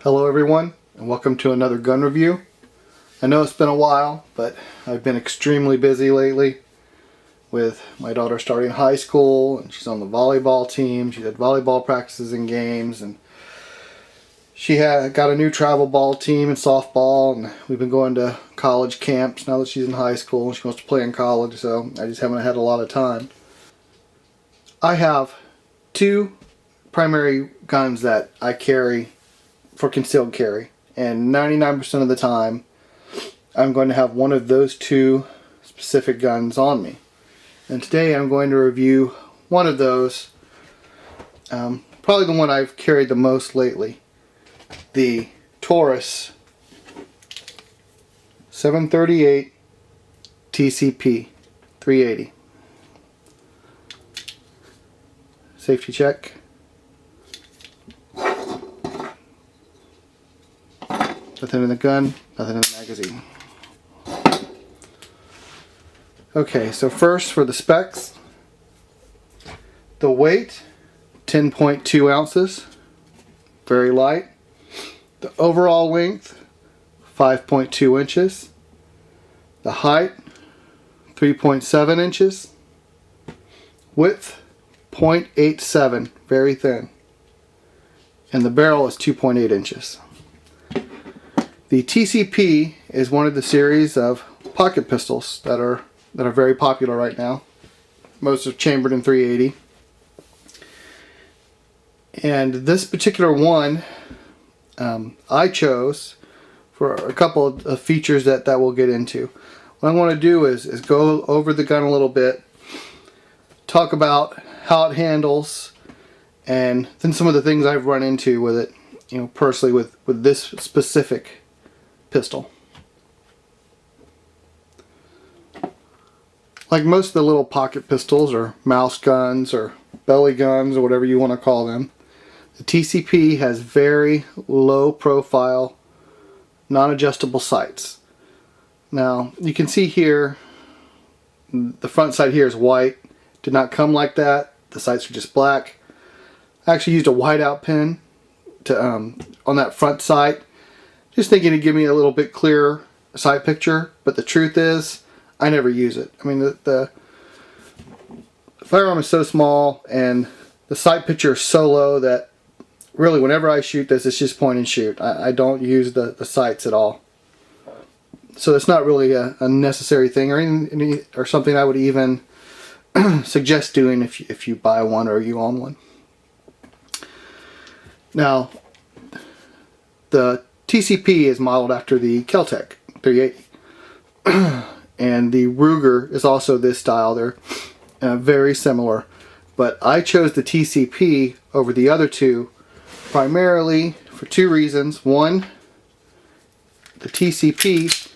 Hello everyone, and welcome to another gun review. I know it's been a while, but I've been extremely busy lately with my daughter starting high school, and she's on the volleyball team. She had volleyball practices and games, and she got a new travel ball team and softball, and we've been going to college camps now that she's in high school and she wants to play in college, so I just haven't had a lot of time. I have two primary guns that I carry for concealed carry, and 99% of the time I'm going to have one of those two specific guns on me. And today I'm going to review one of those, probably the one I've carried the most lately, the Taurus 738 TCP 380. Safety check. Nothing in the gun, nothing in the magazine. Okay, so first for the specs. The weight, 10.2 ounces, very light. The overall length, 5.2 inches. The height, 3.7 inches. Width, 0.87, very thin. And the barrel is 2.8 inches. The TCP is one of the series of pocket pistols that are very popular right now. Most are chambered in 380. And this particular one I chose for a couple of features that we'll get into. What I want to do is go over the gun a little bit, talk about how it handles, and then some of the things I've run into with it, personally with this specific pistol. Like most of the little pocket pistols or mouse guns or belly guns or whatever you want to call them, the TCP has very low profile non-adjustable sights. Now you can see here the front sight here is white. Did not come like that. The sights are just black. I actually used a whiteout pen to on that front sight, just thinking it'd give me a little bit clearer sight picture, but the truth is I never use it. I mean, the firearm is so small and the sight picture is so low that really whenever I shoot this, it's just point and shoot. I don't use the sights at all. So it's not really a necessary thing or something I would even suggest doing if you buy one or you own one. Now, the TCP is modeled after the Kel-Tec 380. And the Ruger is also this style. They're very similar. But I chose the TCP over the other two primarily for two reasons. One, the TCP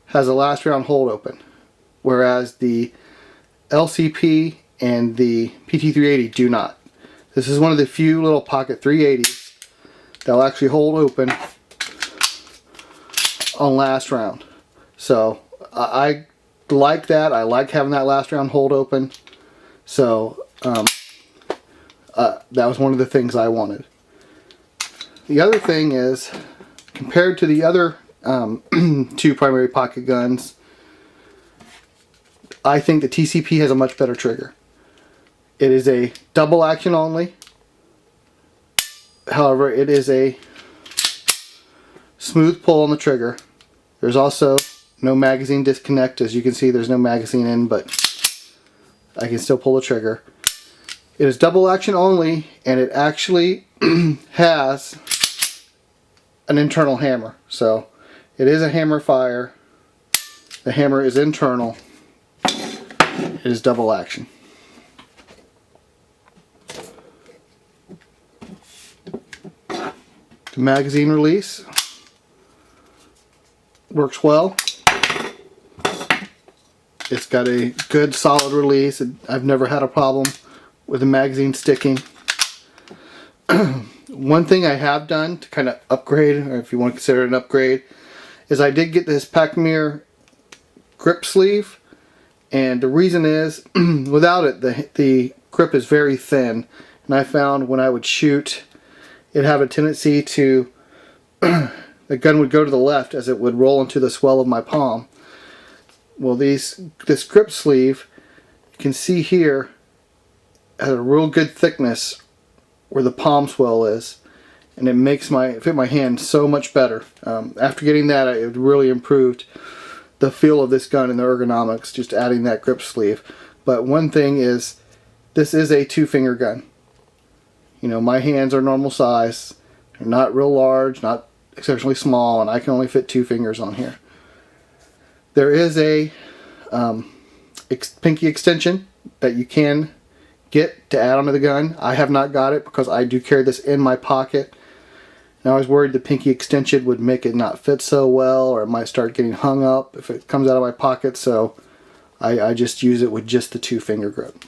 has a last round hold open, whereas the LCP and the PT380 do not. This is one of the few little pocket 380s that'll actually hold open on last round. So I like that. I like having that last round hold open. So that was one of the things I wanted. The other thing is, compared to the other two primary pocket guns, I think the TCP has a much better trigger. It is a double action only. However, it is a smooth pull on the trigger. There's also no magazine disconnect. As you can see, there's no magazine in, but I can still pull the trigger. It is double action only, and it actually has an internal hammer. So it is a hammer fire. The hammer is internal. It is double action. The magazine release works well. It's got a good solid release. I've never had a problem with the magazine sticking. One thing I have done to kind of upgrade, or if you want to consider it an upgrade, is I did get this Pachmir grip sleeve, and the reason is without it the grip is very thin, and I found when I would shoot it'd have a tendency to the gun would go to the left as it would roll into the swell of my palm. Well, this grip sleeve, you can see here, has a real good thickness where the palm swell is, and it makes fit my hand so much better. After getting that, it really improved the feel of this gun and the ergonomics, just adding that grip sleeve. But one thing is, this is a 2-finger gun. You know, my hands are normal size. They're not real large, not exceptionally small, and I can only fit 2 fingers on here. There is a pinky extension that you can get to add onto the gun. I have not got it because I do carry this in my pocket. And I was worried the pinky extension would make it not fit so well, or it might start getting hung up if it comes out of my pocket, so I just use it with just the 2-finger grip.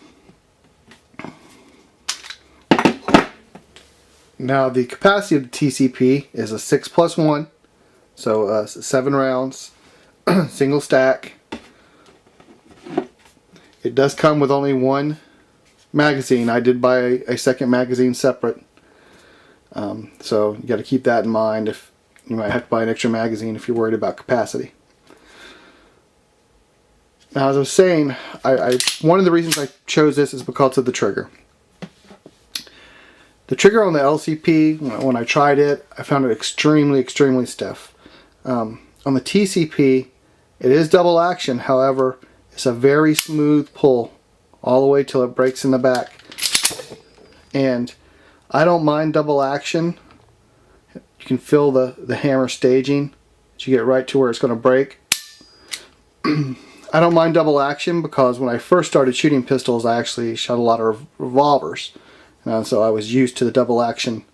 Now the capacity of the TCP is a 6+1, so 7 rounds, single stack. It does come with only 1 magazine. I did buy a second magazine separate, so you got to keep that in mind. If you might have to buy an extra magazine if you're worried about capacity. Now, as I was saying, one of the reasons I chose this is because of the trigger. The trigger on the LCP, when I tried it, I found it extremely stiff. On the TCP, it is double action. However, it's a very smooth pull all the way till it breaks in the back. And I don't mind double action. You can feel the hammer staging as you get right to where it's going to break. I don't mind double action because when I first started shooting pistols, I actually shot a lot of revolvers. So I was used to the double action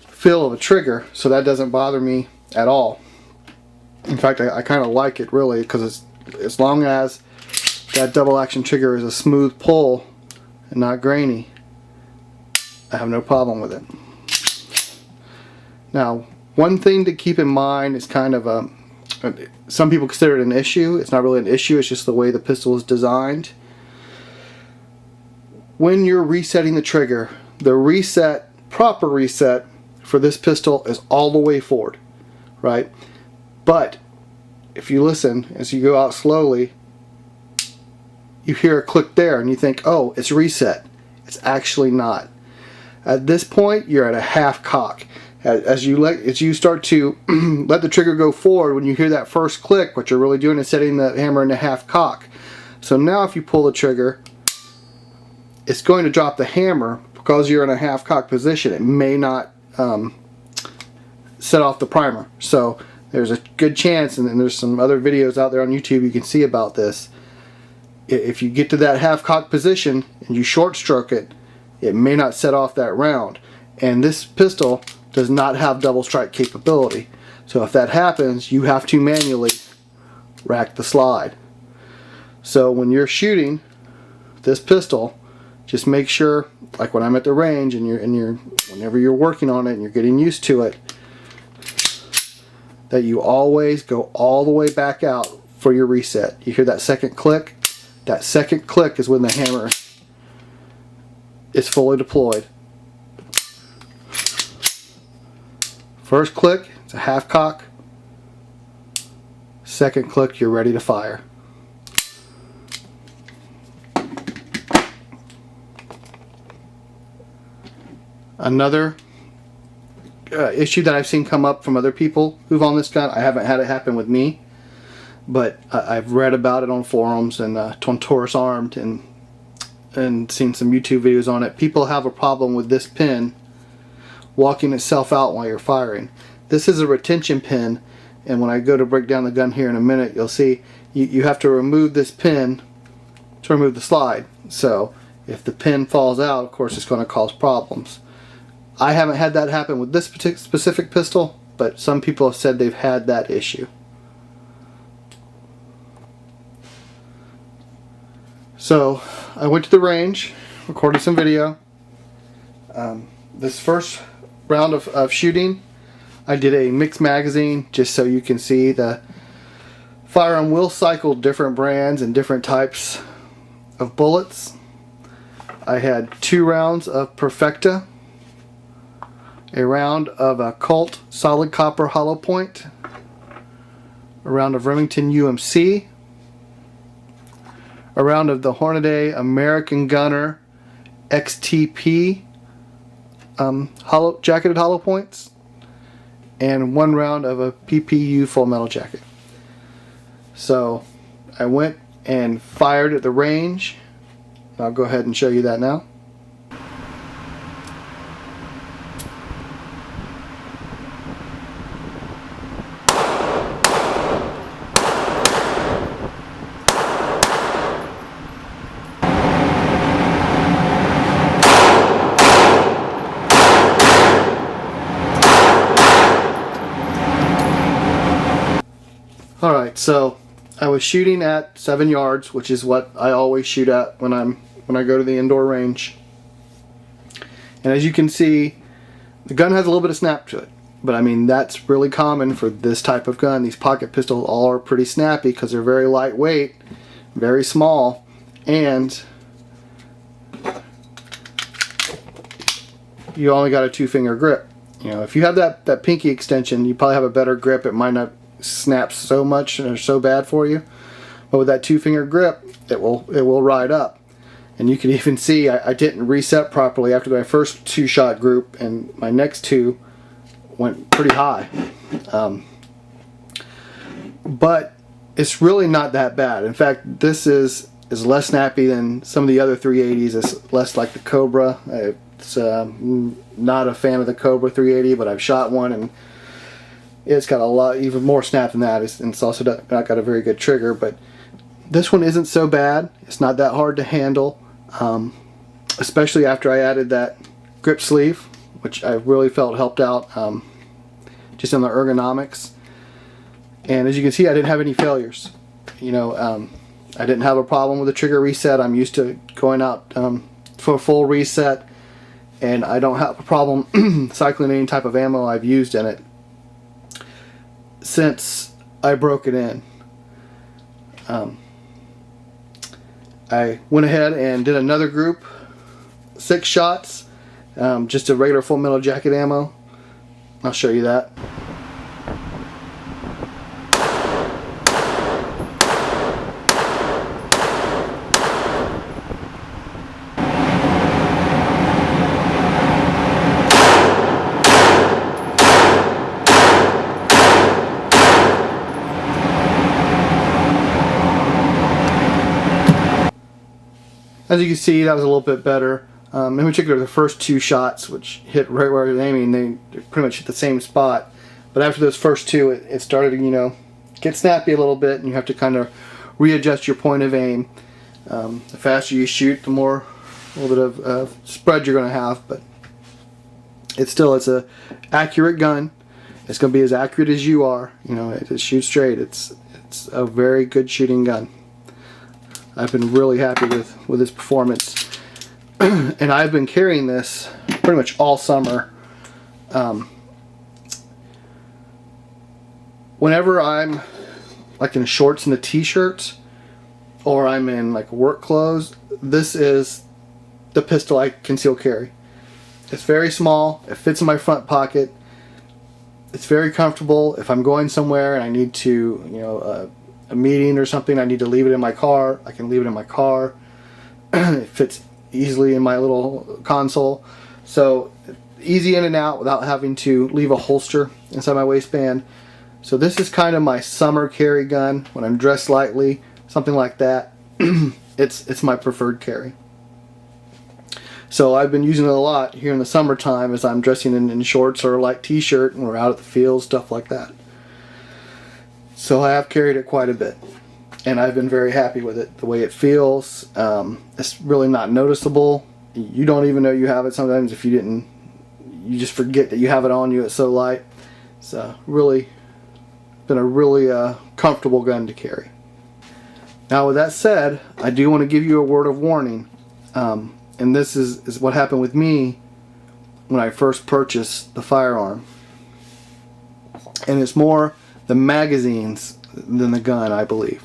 feel of a trigger, so that doesn't bother me at all. In fact, I kind of like it really, because as long as that double action trigger is a smooth pull and not grainy, I have no problem with it. Now, one thing to keep in mind is kind of some people consider it an issue. It's not really an issue, it's just the way the pistol is designed. When you're resetting the trigger, the proper reset for this pistol is all the way forward, right? But if you listen as you go out slowly, you hear a click there and you think, oh, it's reset. It's actually not. At this point, you're at a half cock. As you start to let the trigger go forward, when you hear that first click, what you're really doing is setting the hammer in a half cock. So now if you pull the trigger, it's going to drop the hammer because you're in a half cock position. It may not set off the primer. So there's a good chance, and there's some other videos out there on YouTube you can see about this. If you get to that half cock position and you short stroke it, it may not set off that round. And this pistol does not have double strike capability. So if that happens, you have to manually rack the slide. So when you're shooting this pistol, just make sure, like when I'm at the range and whenever you're working on it and you're getting used to it, that you always go all the way back out for your reset. You hear that second click? That second click is when the hammer is fully deployed. First click, it's a half cock. Second click, you're ready to fire. Another issue that I've seen come up from other people who've owned this gun, I haven't had it happen with me, but I've read about it on forums and on Taurus Armed and seen some YouTube videos on it. People have a problem with this pin walking itself out while you're firing. This is a retention pin, and when I go to break down the gun here in a minute, you'll see you have to remove this pin to remove the slide. So if the pin falls out, of course it's going to cause problems. I haven't had that happen with this specific pistol, but some people have said they've had that issue. So I went to the range, recorded some video. This first round of shooting, I did a mixed magazine just so you can see the firearm will cycle different brands and different types of bullets. I had 2 rounds of Perfecta a round of a Colt solid copper hollow point, a round of Remington UMC, a round of the Hornady American Gunner XTP jacketed hollow points, and 1 round of a PPU full metal jacket. So I went and fired at the range. I'll go ahead and show you that now. Alright, so I was shooting at 7 yards, which is what I always shoot at when I go to the indoor range. And as you can see, the gun has a little bit of snap to it. But I mean, that's really common for this type of gun. These pocket pistols all are pretty snappy because they're very lightweight, very small, and you only got a 2-finger grip. You know, if you have that pinky extension, you probably have a better grip. It might not snap so much or so bad for you, but with that 2-finger grip, it will ride up. And you can even see I didn't reset properly after my first 2-shot group, and my next 2 went pretty high. But it's really not that bad. In fact, this is less snappy than some of the other 380s. It's less like the Cobra. It's not a fan of the Cobra 380, but I've shot one and it's got a lot, even more snap than that. It's also not got a very good trigger, but this one isn't so bad. It's not that hard to handle, especially after I added that grip sleeve, which I really felt helped out just on the ergonomics. And as you can see, I didn't have any failures. You know, I didn't have a problem with the trigger reset. I'm used to going out for a full reset, and I don't have a problem cycling any type of ammo I've used in it since I broke it in. I went ahead and did another group, 6 shots, just a regular full metal jacket ammo. I'll show you that. As you can see, that was a little bit better. In particular, the first 2 shots, which hit right where I was aiming, they pretty much hit the same spot. But after those first 2, it started to, you know, get snappy a little bit, and you have to kind of readjust your point of aim. The faster you shoot, the more a little bit of spread you're going to have. But it's a accurate gun. It's going to be as accurate as you are. You know, it shoots straight. It's a very good shooting gun. I've been really happy with its performance. And I've been carrying this pretty much all summer. Whenever I'm like in shorts and a t-shirt, or I'm in like work clothes, this is the pistol I conceal carry. It's very small, it fits in my front pocket, it's very comfortable. If I'm going somewhere and I need to, you know, a meeting or something, I need to leave it in my car, I can leave it in my car. It fits easily in my little console, so easy in and out without having to leave a holster inside my waistband. So this is kind of my summer carry gun when I'm dressed lightly, something like that. It's my preferred carry. So I've been using it a lot here in the summertime as I'm dressing in shorts or a light t-shirt and we're out at the field, stuff like that. So I have carried it quite a bit, and I've been very happy with it. The way it feels, it's really not noticeable. You don't even know you have it sometimes if you just forget that you have it on you. It's so light. It's really been a really comfortable gun to carry. Now with that said, I do want to give you a word of warning, and this is what happened with me when I first purchased the firearm. And it's more the magazines than the gun, I believe.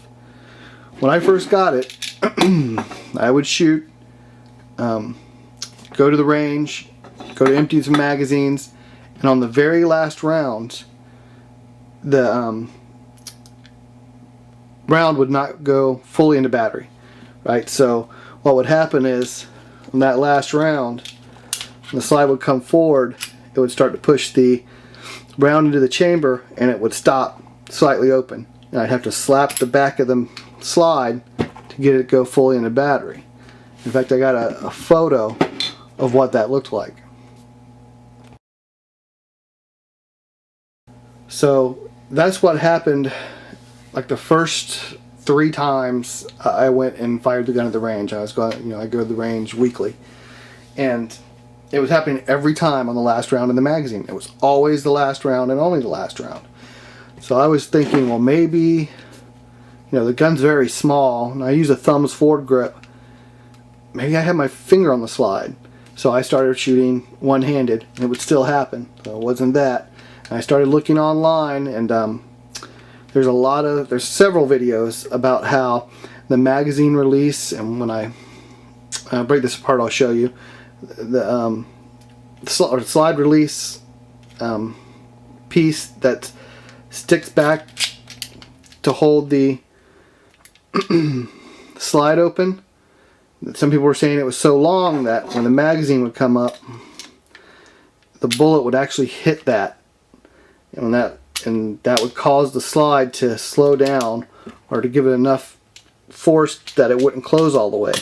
When I first got it, I would shoot, go to the range, go to empty some magazines, and on the very last round, the round would not go fully into battery, right? So what would happen is, on that last round, the slide would come forward, it would start to push the round into the chamber, and it would stop slightly open. And I'd have to slap the back of the slide to get it to go fully into battery. In fact, I got a photo of what that looked like. So that's what happened like the first 3 times I went and fired the gun at the range. I was going, I go to the range weekly, and it was happening every time on the last round in the magazine. It was always the last round and only the last round. So I was thinking, well, maybe, the gun's very small, and I use a thumbs forward grip. Maybe I had my finger on the slide. So I started shooting one-handed, and it would still happen. So it wasn't that. And I started looking online, and there's several videos about how the magazine release, and when I break this apart, I'll show you the slide release piece that sticks back to hold the slide open. Some people were saying it was so long that when the magazine would come up, the bullet would actually hit that, and that would cause the slide to slow down, or to give it enough force that it wouldn't close all the way.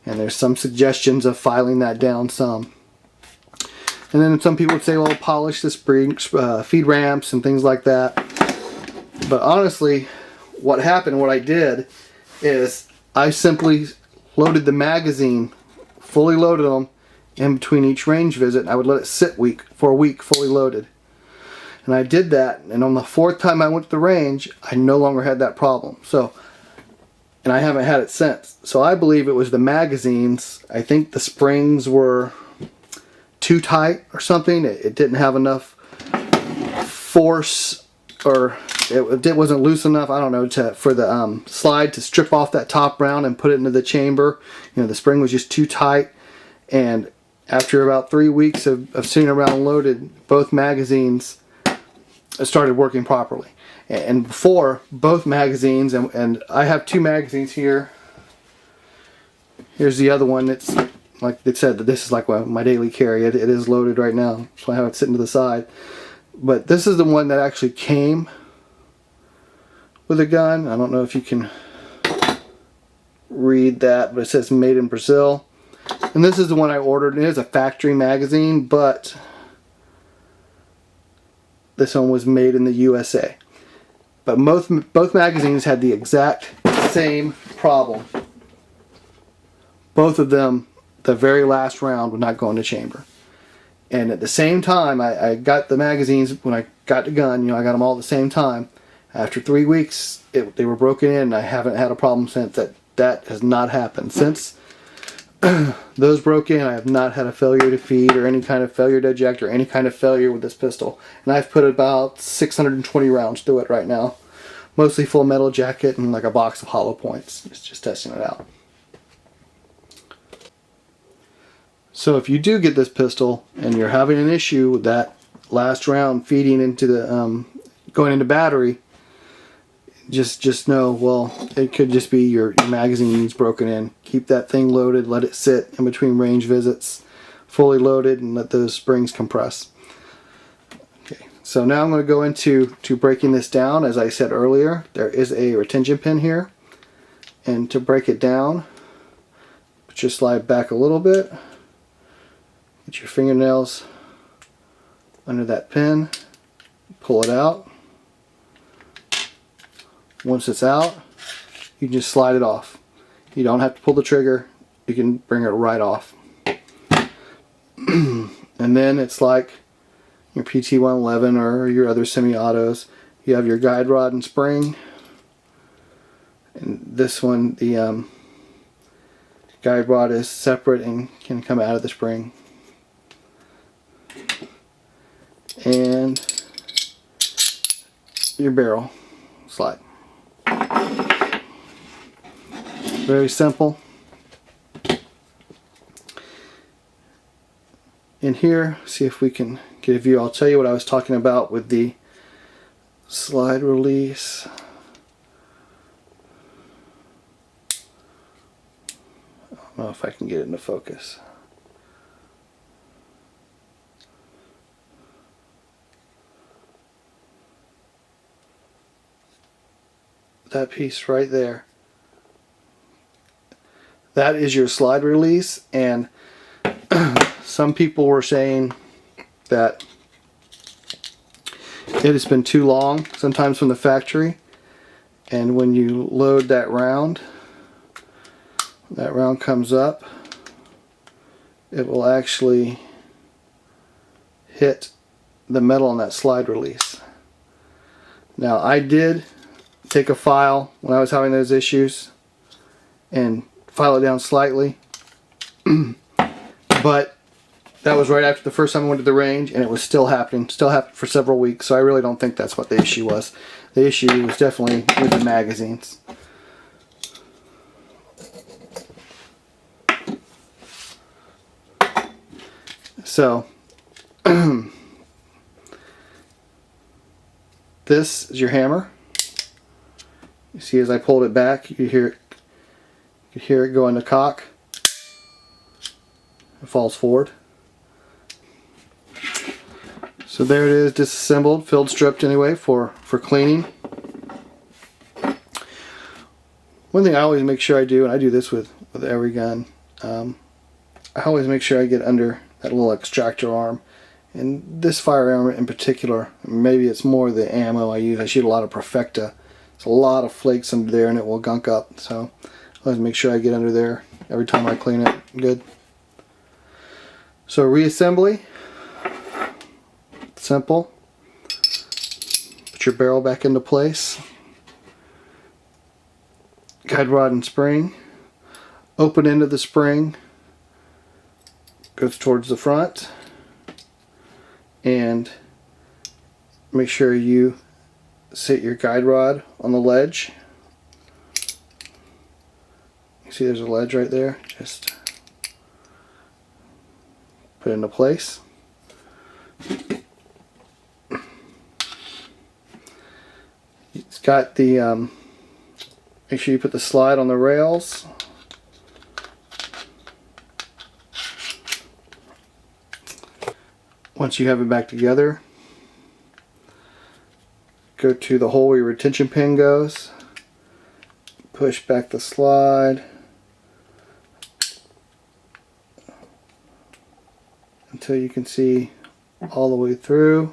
And there's some suggestions of filing that down some. And then some people would say, well, polish the springs, feed ramps and things like that. But honestly, what happened, what I did, is I simply loaded the magazine, fully loaded them in between each range visit, and I would let it sit for a week fully loaded. And I did that, and on the 4th time I went to the range, I no longer had that problem. And I haven't had it since. So I believe it was the magazines. I think the springs were too tight or something. It didn't have enough force, or it wasn't loose enough, I don't know, for the slide to strip off that top round and put it into the chamber. The spring was just too tight. And after about 3 weeks of seeing a round loaded, both magazines started working properly. And before, both magazines, and I have 2 magazines here. Here's the other one. It's like they said, that this is like my daily carry. It is loaded right now, so I have it sitting to the side. But this is the one that actually came with a gun. I don't know if you can read that, but it says made in Brazil. And this is the one I ordered. It is a factory magazine, but this one was made in the USA. But both magazines had the exact same problem. Both of them, the very last round would not go in the chamber. And at the same time, I got the magazines, when I got the gun, I got them all at the same time. After 3 weeks, they were broken in, and I haven't had a problem since. That has not happened. Since those broke in, I have not had a failure to feed, or any kind of failure to eject, or any kind of failure with this pistol. And I've put about 620 rounds through it right now. Mostly full metal jacket and like a box of hollow points. It's just testing it out. So if you do get this pistol and you're having an issue with that last round feeding into the going into battery, just know, well, it could just be your magazine's broken in. Keep that thing loaded, let it sit in between range visits, fully loaded, and let those springs compress. Okay, so now I'm going to go into breaking this down. As I said earlier, there is a retention pin here, and to break it down, put your slide back a little bit. Get your fingernails under that pin, pull it out. Once it's out, you can just slide it off. You don't have to pull the trigger, you can bring it right off. And then it's like your PT-111 or your other semi-autos. You have your guide rod and spring. And this one, the guide rod is separate and can come out of the spring. And your barrel slide. Very simple. in here, see if we can get a view. I'll tell you what I was talking about with the slide release. I don't know if I can get it into focus. That piece right there, that is your slide release. And some people were saying that it has been too long sometimes from the factory, and when you load that round comes up, it will actually hit the metal on that slide release. Now, I did take a file when I was having those issues and file it down slightly, but that was right after the first time I went to the range, and it was still happening for several weeks. So I really don't think that's what the issue was. The issue was definitely with the magazines. So this is your hammer. You see, as I pulled it back, you hear it go into cock. It falls forward. So there it is, disassembled, filled, stripped anyway for cleaning. One thing I always make sure I do, and I do this with every gun, I always make sure I get under that little extractor arm. And this firearm in particular, maybe it's more the ammo I use. I shoot a lot of Perfecta. There's a lot of flakes under there and it will gunk up. So I always make sure I get under there every time I clean it. Good. So reassembly. Simple. Put your barrel back into place. Guide rod and spring. Open end of the spring goes towards the front. And make sure you sit your guide rod on the ledge. You see there's a ledge right there. Just put it into place. It's got the, make sure you put the slide on the rails. Once you have it back together, go to the hole where your retention pin goes, push back the slide until you can see all the way through.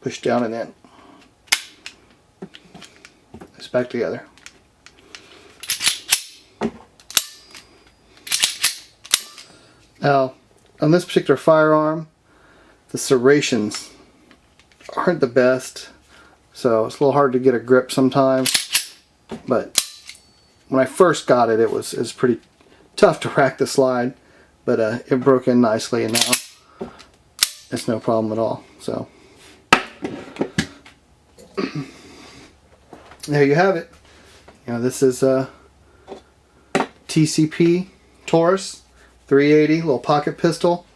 Push down and in. It's back together. Now, on this particular firearm, the serrations aren't the best, so it's a little hard to get a grip sometimes. But when I first got it, it was pretty tough to rack the slide, but it broke in nicely, and now it's no problem at all. So there you have it. You know, this is a TCP Taurus 380 little pocket pistol.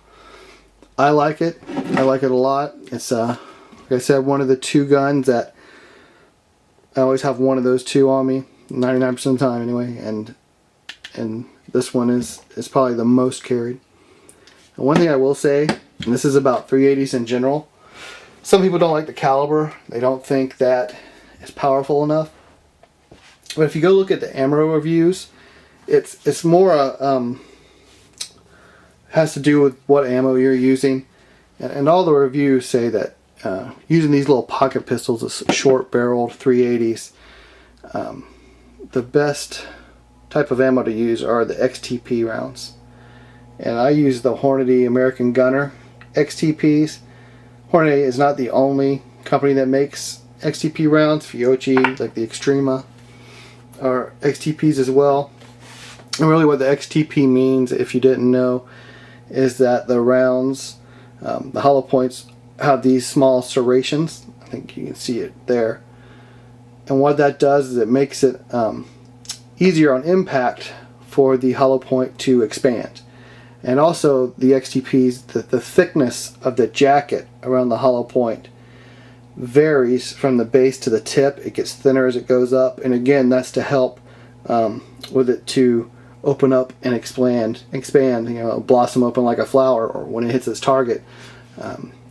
I like it. I like it a lot. It's like I said, one of the two guns that I always have one of those two on me, 99% of the time anyway, and this one is probably the most carried. And one thing I will say, and this is about 380s in general, some people don't like the caliber. They don't think that it's powerful enough. But if you go look at the ammo reviews, it's more has to do with what ammo you're using, and all the reviews say that using these little pocket pistols, the short-barreled 380s, the best type of ammo to use are the XTP rounds. And I use the Hornady American Gunner XTPs. Hornady is not the only company that makes XTP rounds. Fiocchi, like the Extrema, are XTPs as well. And really what the XTP means, if you didn't know, is that the rounds, the hollow points, have these small serrations. I think you can see it there. And what that does is it makes it easier on impact for the hollow point to expand. And also the XTPs, the thickness of the jacket around the hollow point varies from the base to the tip. It gets thinner as it goes up, and again, that's to help with it to open up and expand, blossom open like a flower, or when it hits its target.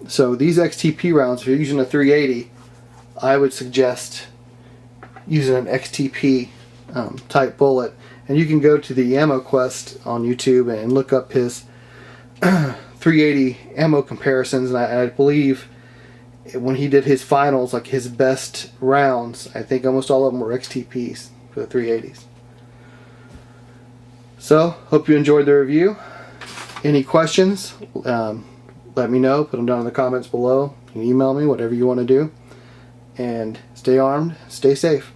So these XTP rounds, if you're using a 380, I would suggest using an XTP type bullet. And you can go to the Ammo Quest on YouTube and look up his 380 ammo comparisons, and I believe when he did his finals, like his best rounds, I think almost all of them were XTPs for the 380s. So, hope you enjoyed the review. Any questions, let me know. Put them down in the comments below. You can email me, whatever you want to do. And stay armed, stay safe.